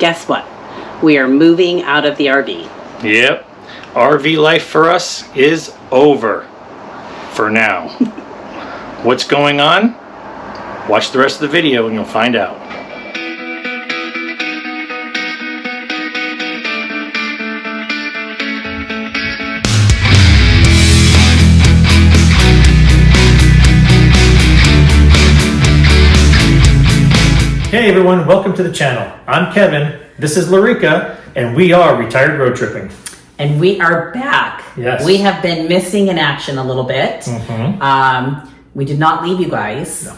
guess what? We are moving out of the RV. Yep. RV life for us is over. For now. What's going on? Watch the rest of the video and you'll find out. Hey everyone, welcome to the channel. I'm Kevin, this is Larika, and we are Retired Road Tripping. And we are back. Yes. We have been missing in action a little bit. We did not leave you guys. No.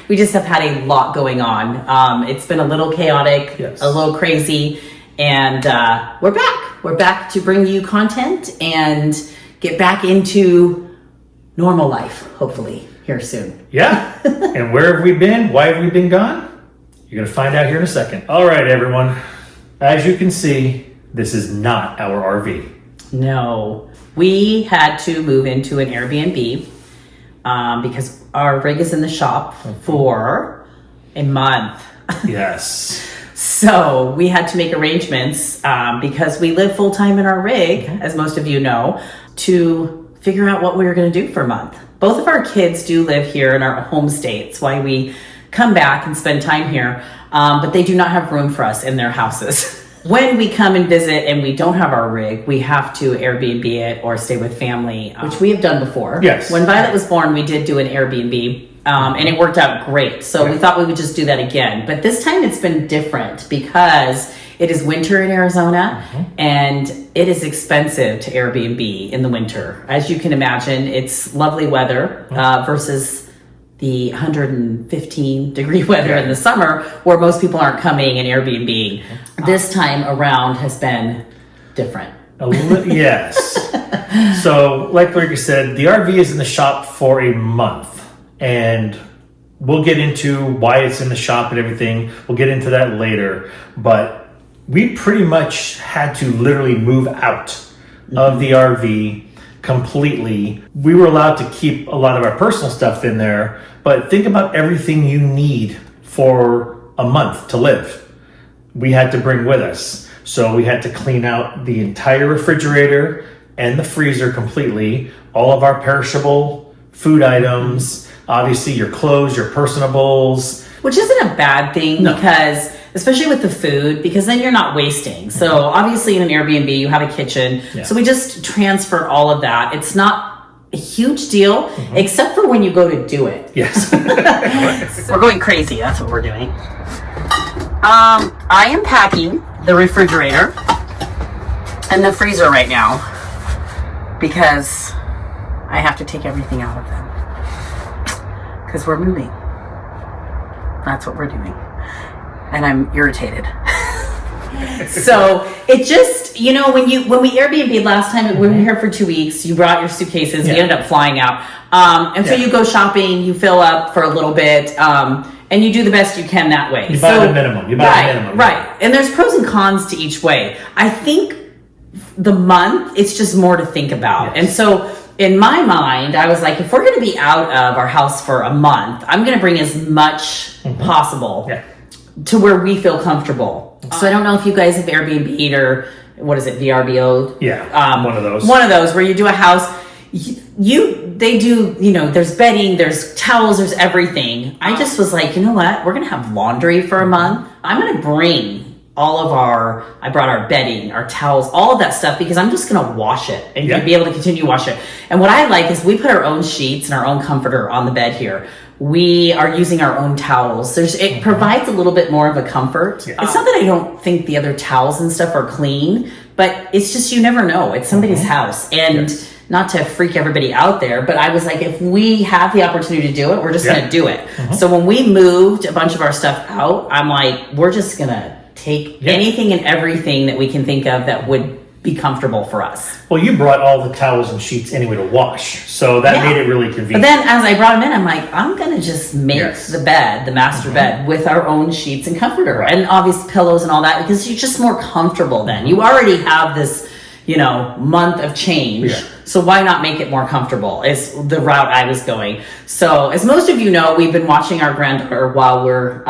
We just have had a lot going on. It's been a little chaotic, yes, a little crazy, and we're back. We're back to bring you content and get back into normal life, hopefully, here soon. Yeah. And where have we been? Why have we been gone? You're going to find out here in a second. All right, everyone. As you can see, this is not our RV. No. We had to move into an Airbnb because our rig is in the shop for a month. Yes. So we had to make arrangements because we live full time in our rig, as most of you know, to figure out what we were going to do for a month. Both of our kids do live here in our home states, why we come back and spend time here, but they do not have room for us in their houses. When we come and visit and we don't have our rig, we have to Airbnb it or stay with family, which we have done before. Yes. When Violet was born, we did do an Airbnb, and it worked out great. So we thought we would just do that again. But this time it's been different because it is winter in Arizona, and it is expensive to Airbnb in the winter. As you can imagine, it's lovely weather versus the 115-degree weather in the summer where most people aren't coming and Airbnb. This time around has been different. Yes. So, like Larika said, the RV is in the shop for a month. And we'll get into why it's in the shop and everything. We'll get into that later. But we pretty much had to literally move out of the RV completely. We were allowed to keep a lot of our personal stuff in there, but think about everything you need for a month to live. We had to bring with us. So we had to clean out the entire refrigerator and the freezer completely, all of our perishable food items, obviously your clothes, your personables. Which isn't a bad thing because, especially with the food, because then you're not wasting. So obviously in an Airbnb, you have a kitchen. Yeah. So we just transfer all of that. It's not a huge deal, except for when you go to do it. Yes. We're going crazy. That's what we're doing. I am packing the refrigerator and the freezer right now because I have to take everything out of them because we're moving. That's what we're doing. And I'm irritated. So it just, when we Airbnb last time, we were here for 2 weeks, you brought your suitcases, we ended up flying out. So you go shopping, you fill up for a little bit, and you do the best you can that way. You buy the minimum. Right. And there's pros and cons to each way. I think the month, it's just more to think about. Yes. And so in my mind, I was like, if we're going to be out of our house for a month, I'm going to bring as much possible to where we feel comfortable. So I don't know if you guys have Airbnb or what is it, VRBO? Yeah, one of those. One of those where you do a house. They do, there's bedding, there's towels, there's everything. I just was like, you know what? We're going to have laundry for a month. I'm going to bring I brought our bedding, our towels, all of that stuff because I'm just going to wash it and be able to continue to wash it. And what I like is we put our own sheets and our own comforter on the bed here. We are using our own towels. It provides a little bit more of a comfort. Yeah. It's not that I don't think the other towels and stuff are clean, but it's just, you never know. It's somebody's house. And not to freak everybody out there, but I was like, if we have the opportunity to do it, we're just going to do it. So when we moved a bunch of our stuff out, I'm like, we're just going to take anything and everything that we can think of that would be comfortable for us. Well, you brought all the towels and sheets anyway to wash, so that made it really convenient. But then as I brought them in, I'm like, I'm going to just make the bed, the master bed, with our own sheets and comforter and obvious pillows and all that because you're just more comfortable then. You already have this, month of change So why not make it more comfortable is the route I was going. So as most of you know, we've been watching our granddaughter while we're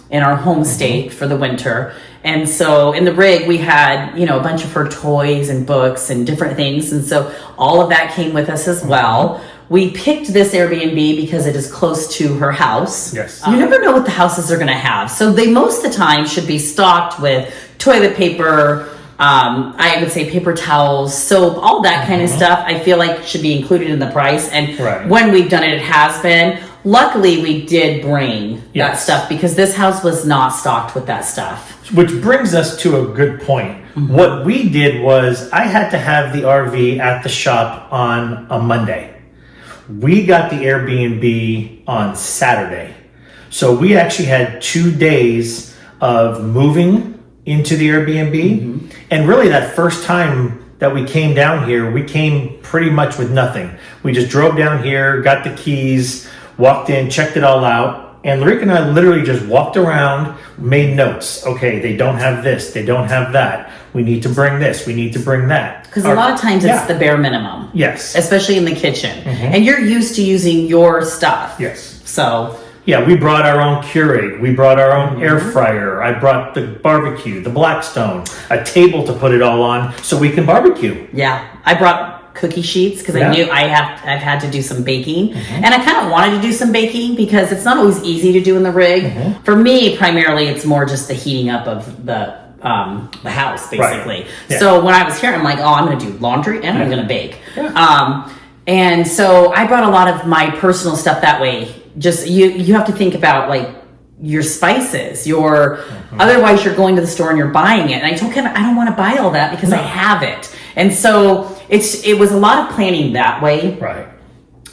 in our home state for the winter. And so in the rig, we had, a bunch of her toys and books and different things. And so all of that came with us as well. We picked this Airbnb because it is close to her house. Yes. You never know what the houses are going to have. So they most of the time should be stocked with toilet paper, I would say paper towels, soap, all that kind of stuff. I feel like should be included in the price. And when we've done it has been. Luckily, we did bring that stuff because this house was not stocked with that stuff. Which brings us to a good point. What we did was I had to have the RV at the shop on a Monday. We got the Airbnb on Saturday. So we actually had 2 days of moving into the Airbnb. And really that first time that we came down here, we came pretty much with nothing. We just drove down here, got the keys, walked in, checked it all out. And Larika and I literally just walked around, made notes. Okay, they don't have this, they don't have that. We need to bring this, we need to bring that. Because a lot of times it's the bare minimum. Yes. Especially in the kitchen. And you're used to using your stuff. Yes. So... yeah, we brought our own Keurig. We brought our own air fryer. I brought the barbecue, the Blackstone, a table to put it all on so we can barbecue. Yeah, I brought cookie sheets because I knew I've had to do some baking. And I kind of wanted to do some baking because it's not always easy to do in the rig. For me, primarily, it's more just the heating up of the house, basically. Right. Yeah. So when I was here, I'm like, oh, I'm going to do laundry and I'm going to bake. Yeah. And so I brought a lot of my personal stuff that way. Just you have to think about like your spices, otherwise you're going to the store and you're buying it. And I told Kevin, I don't want to buy all that because I have it. And so it was a lot of planning that way. Right.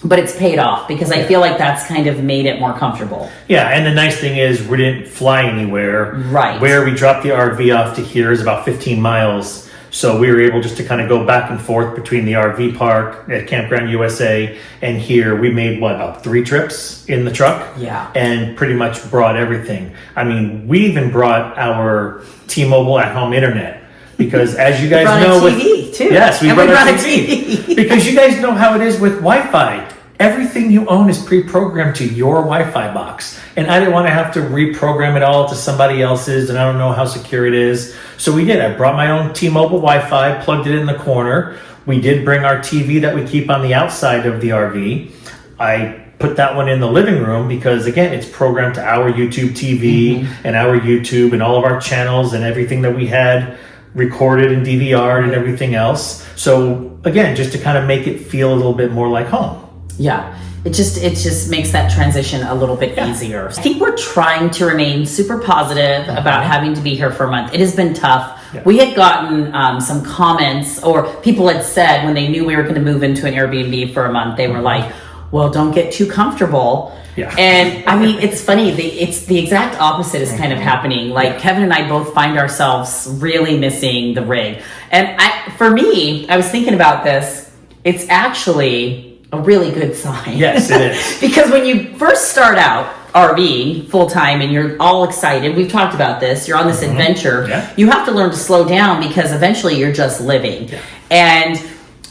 But it's paid off because I feel like that's kind of made it more comfortable. Yeah, and the nice thing is we didn't fly anywhere. Right. Where we dropped the RV off to here is about 15 miles. So we were able just to kind of go back and forth between the RV park at Campground USA and here. We made, about 3 trips in the truck? Yeah. And pretty much brought everything. I mean, we even brought our T-Mobile at-home internet. Because as you guys know... with TV, too. Yes, we brought a TV. Because you guys know how it is with Wi-Fi. Everything you own is pre-programmed to your Wi-Fi box. And I didn't want to have to reprogram it all to somebody else's, and I don't know how secure it is. So we did. I brought my own T-Mobile Wi-Fi, plugged it in the corner. We did bring our TV that we keep on the outside of the RV. I put that one in the living room because, again, it's programmed to our YouTube TV and our YouTube and all of our channels and everything that we had recorded and DVR'd and everything else. So, again, just to kind of make it feel a little bit more like home. Yeah, it just makes that transition a little bit easier. I think we're trying to remain super positive about having to be here for a month. It has been tough. Yeah. We had gotten some comments, or people had said when they knew we were going to move into an Airbnb for a month, they were like, well, don't get too comfortable. Yeah. And I mean, it's funny. It's the exact opposite is kind of happening. Like Kevin and I both find ourselves really missing the rig. And for me, I was thinking about this. It's actually a really good sign. Yes, it is. Because when you first start out RVing full time and you're all excited, we've talked about this, you're on this adventure, you have to learn to slow down because eventually you're just living. Yeah. And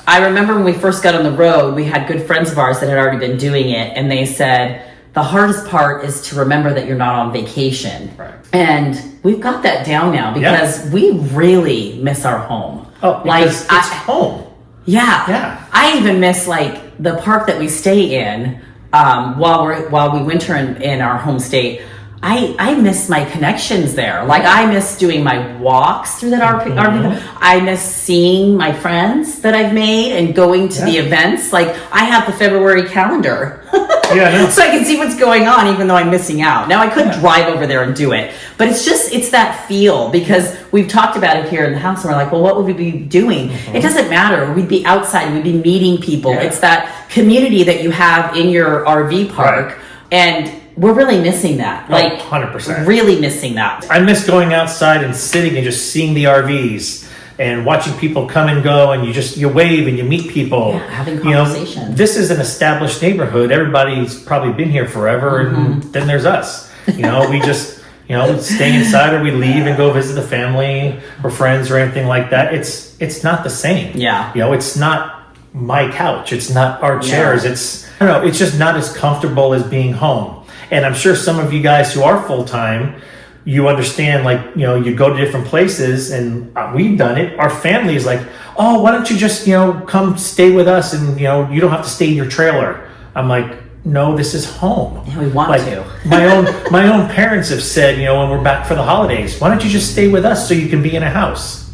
I remember when we first got on the road, we had good friends of ours that had already been doing it, and they said, the hardest part is to remember that you're not on vacation. Right. And we've got that down now because we really miss our home. Oh, because it's home. Yeah. Yeah. I even miss like the park that we stay in while we winter in our home state. I miss my connections there. Like I miss doing my walks through that RV. I miss seeing my friends that I've made and going to the events. Like I have the February calendar. So I can see what's going on even though I'm missing out. Now I could drive over there and do it, but it's that feel because we've talked about it here in the house and we're like, well, what would we be doing? It doesn't matter. We'd be outside. We'd be meeting people. Yeah. It's that community that you have in your RV park. Right. And we're really missing that. Like 100%. Really missing that. I miss going outside and sitting and just seeing the RVs and watching people come and go, and you wave and you meet people. Yeah, having conversations. This is an established neighborhood. Everybody's probably been here forever, and then there's us. We just we stay inside or we leave and go visit the family or friends or anything like that. It's not the same. Yeah. It's not my couch. It's not our chairs. It's, I don't know, it's just not as comfortable as being home. And I'm sure some of you guys who are full-time, you understand, like, you know, you go to different places, and we've done it. Our family is like, oh, why don't you just, you know, come stay with us, and, you know, you don't have to stay in your trailer. I'm like, no, this is home. Yeah, we want to. my own parents have said, you know, when we're back for the holidays, why don't you just stay with us so you can be in a house?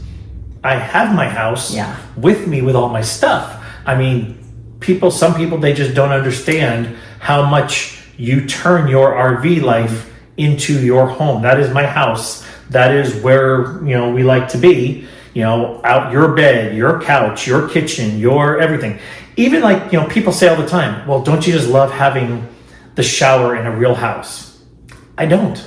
I have my house with me with all my stuff. I mean, some people, they just don't understand how much you turn your RV life into your home. That is my house. That is where, you know, we like to be, you know, out your bed, your couch, your kitchen, your everything. Even, like, you know, people say all the time, well, don't you just love having the shower in a real house? I don't.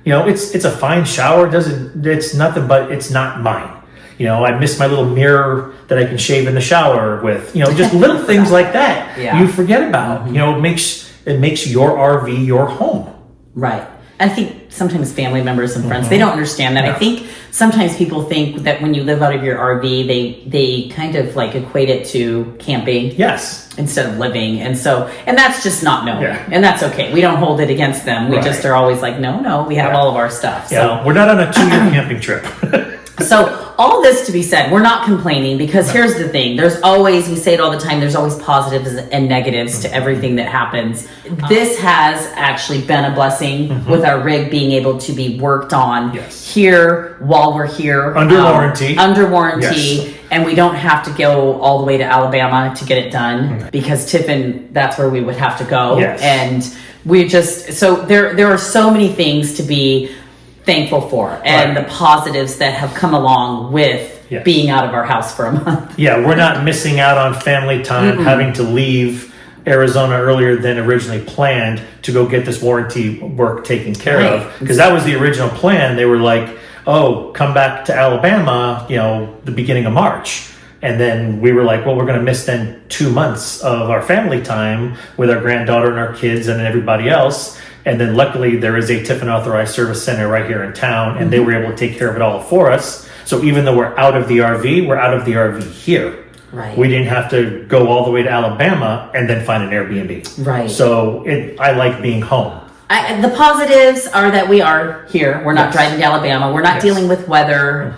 You know, it's a fine shower. It's nothing, but it's not mine. You know, I miss my little mirror that I can shave in the shower with, you know, just little things like that you forget about. You know, it makes your RV your home. Right. I think sometimes family members and friends, they don't understand that. I think sometimes people think that when you live out of your RV, they kind of like equate it to camping. Yes. Instead of living. And that's just not known. Yeah. And that's okay. We don't hold it against them. We just are always like, no, we have all of our stuff. Yeah. So we're not on a 2-year camping trip. So all this to be said, we're not complaining, because here's the thing. There's always, we say it all the time, there's always positives and negatives to everything that happens. This has actually been a blessing with our rig being able to be worked on here while we're here. Under warranty. Under warranty. And we don't have to go all the way to Alabama to get it done, because Tiffin, that's where we would have to go. And we just, so there are so many things to be thankful for, and the positives that have come along with being out of our house for a month. Yeah, we're not missing out on family time, having to leave Arizona earlier than originally planned to go get this warranty work taken care of. Because that was the original plan. They were like, oh, come back to Alabama, you know, the beginning of March. And then we were like, well, we're going to miss then 2 months of our family time with our granddaughter and our kids and everybody else. And then luckily there is a Tiffin authorized service center right here in town, and they were able to take care of it all for us. So even though we're out of the RV, we're out of the RV here. Right. We didn't have to go all the way to Alabama and then find an Airbnb. Right. So I like being home. The positives are that we are here. We're not driving to Alabama. We're not dealing with weather.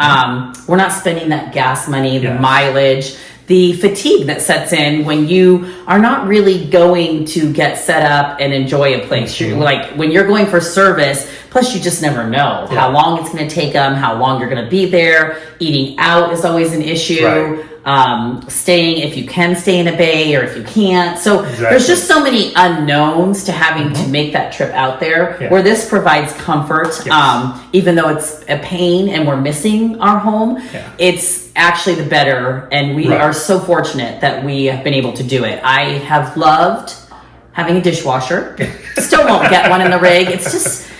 We're not spending that gas money, the mileage, the fatigue that sets in when you are not really going to get set up and enjoy a place. You're like, when you're going for service, plus you just never know how long it's going to take them, how long you're going to be there. Eating out is always an issue. Staying, if you can stay in a bay or if you can't. So there's just so many unknowns to having to make that trip out there, where this provides comfort. Even though it's a pain and we're missing our home, it's actually the better, and we are so fortunate that we have been able to do it. I have loved having a dishwasher. Still won't get one in the rig. It's just,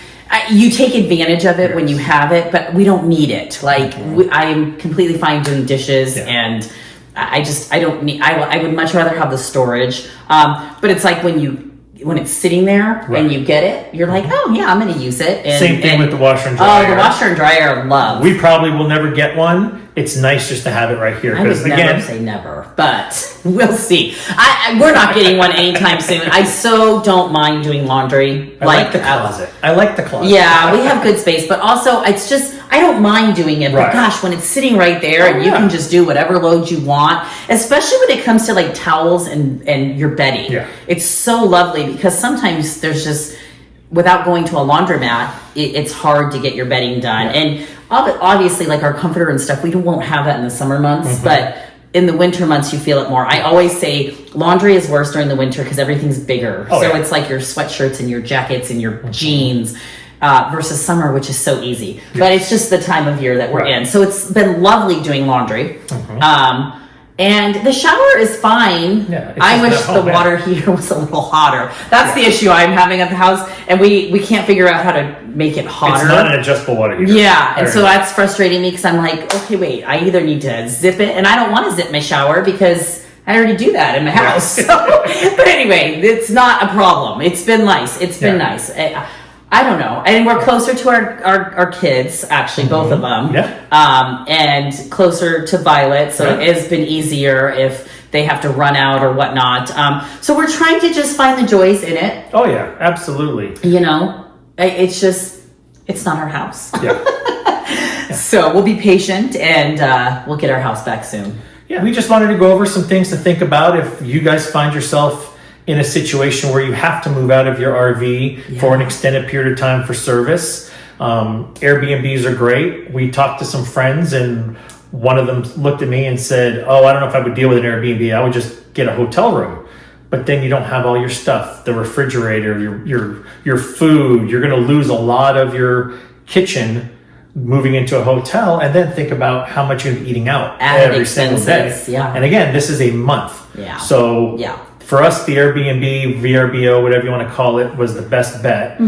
you take advantage of it when you have it, but we don't need it. Like, I'm completely fine doing dishes, and I don't need, I would much rather have the storage. But it's like when it's sitting there and you get it, you're like, oh yeah, I'm going to use it. Same thing with the washer and dryer. Oh, the washer and dryer, love. We probably will never get one. It's nice just to have it right here. I would never say never, but we'll see. We're not getting one anytime soon. I so don't mind doing laundry. I like the closet. Yeah, we have good space, but also it's just, I don't mind doing it. But gosh, when it's sitting right there and you can just do whatever load you want, especially when it comes to like towels and your bedding. It's so lovely, because sometimes there's just, without going to a laundromat, it's hard to get your bedding done. And obviously, like our comforter and stuff, we won't have that in the summer months, but in the winter months, you feel it more. I always say laundry is worse during the winter because everything's bigger. It's like your sweatshirts and your jackets and your jeans versus summer, which is so easy. But it's just the time of year that we're in. So it's been lovely doing laundry. And the shower is fine. I wish the water heater was a little hotter. That's the issue I'm having at the house, and we can't figure out how to make it hotter. It's not an adjustable water heater. And so that's frustrating me, because I'm like, okay, wait, I either need to zip it, and I don't want to zip my shower because I already do that in my house. So, but anyway, it's not a problem. It's been nice. It's been nice. I don't know. And we're closer to our kids, actually, both of them. Yeah. And closer to Violet. So Right. it has been easier if they have to run out or whatnot. So we're trying to just find the joys in it. Oh yeah, absolutely. You know, it's just, it's not our house. Yeah. So we'll be patient and we'll get our house back soon. Yeah, we just wanted to go over some things to think about if you guys find yourself in a situation where you have to move out of your RV for an extended period of time for service. Airbnbs are great. We talked to some friends and one of them looked at me and said, oh, I don't know if I would deal with an Airbnb. I would just get a hotel room. But then you don't have all your stuff, the refrigerator, your food. You're going to lose a lot of your kitchen moving into a hotel, and then think about how much you're eating out every single day. Yeah. And again, this is a month. Yeah. So for us, the Airbnb, VRBO, whatever you want to call it, was the best bet.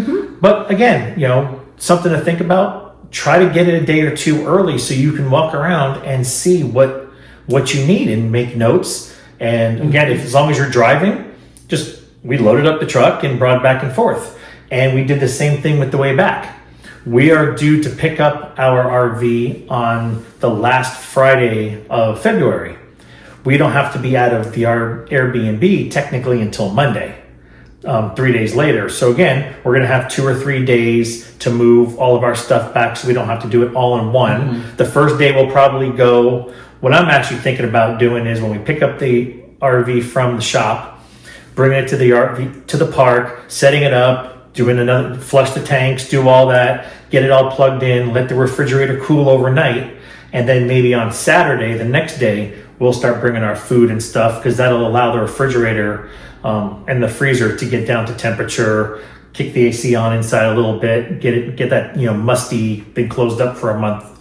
But again, you know, something to think about. Try to get it a day or two early so you can walk around and see what you need and make notes. And again, as long as you're driving, we loaded up the truck and brought it back and forth. And we did the same thing with the way back. We are due to pick up our RV on the last Friday of February. We don't have to be out of the Airbnb technically until Monday, 3 days later. So again, we're going to have 2 or 3 days to move all of our stuff back so we don't have to do it all in one. The first day we'll probably go, what I'm actually thinking about doing is when we pick up the RV from the shop, bringing it to the RV, to the park, setting it up, doing another, flush the tanks, do all that, get it all plugged in, let the refrigerator cool overnight. And then maybe on Saturday, the next day, we'll start bringing our food and stuff because that'll allow the refrigerator and the freezer to get down to temperature, kick the AC on inside a little bit, get that, you know, musty, been closed up for a month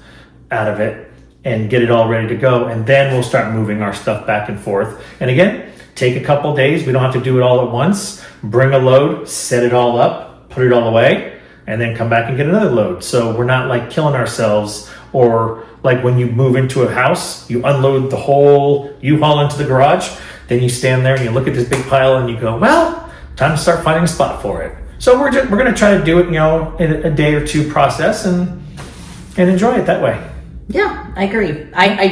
out of it, and get it all ready to go. And then we'll start moving our stuff back and forth. And again, take a couple days. We don't have to do it all at once. Bring a load, set it all up, put it all away, and then come back and get another load. So we're not like killing ourselves, or like when you move into a house, you unload the whole U-Haul into the garage, then you stand there and you look at this big pile and you go, well, time to start finding a spot for it. So we're going to try to do it, you know, in a day or two process and enjoy it that way. Yeah, I agree. I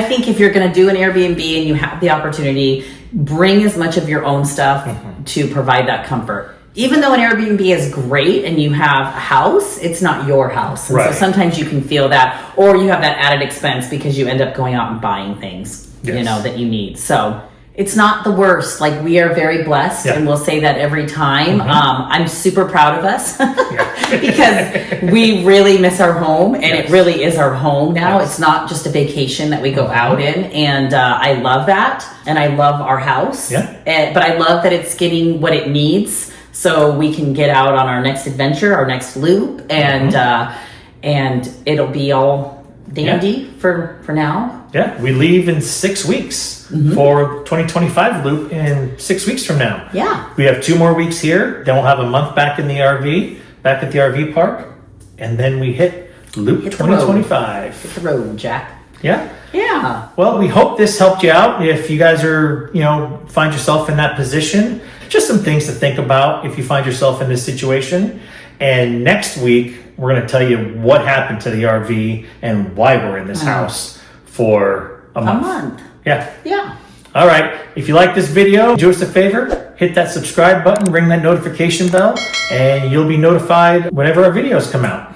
think if you're going to do an Airbnb and you have the opportunity, bring as much of your own stuff to provide that comfort. Even though an Airbnb is great and you have a house, it's not your house. And so sometimes you can feel that, or you have that added expense because you end up going out and buying things, you know, that you need. So it's not the worst. Like, we are very blessed, and we'll say that every time. I'm super proud of us because we really miss our home, and it really is our home now. It's not just a vacation that we go out in, and I love that, and I love our house. But I love that it's getting what it needs so we can get out on our next adventure, our next loop, and it'll be all dandy for now. Yeah, we leave in 6 weeks for 2025 loop in 6 weeks from now. Yeah. We have 2 more weeks here. Then we'll have a month back in the RV, back at the RV park. And then we hit loop 2025. Hit the road, Jack. Yeah. Yeah. Well, we hope this helped you out. If you guys are, you know, find yourself in that position, just some things to think about if you find yourself in this situation. And next week, we're going to tell you what happened to the RV and why we're in this house for a month. Yeah. All right. If you like this video, do us a favor, hit that subscribe button, ring that notification bell, and you'll be notified whenever our videos come out.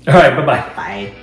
All right. Bye-bye. Bye.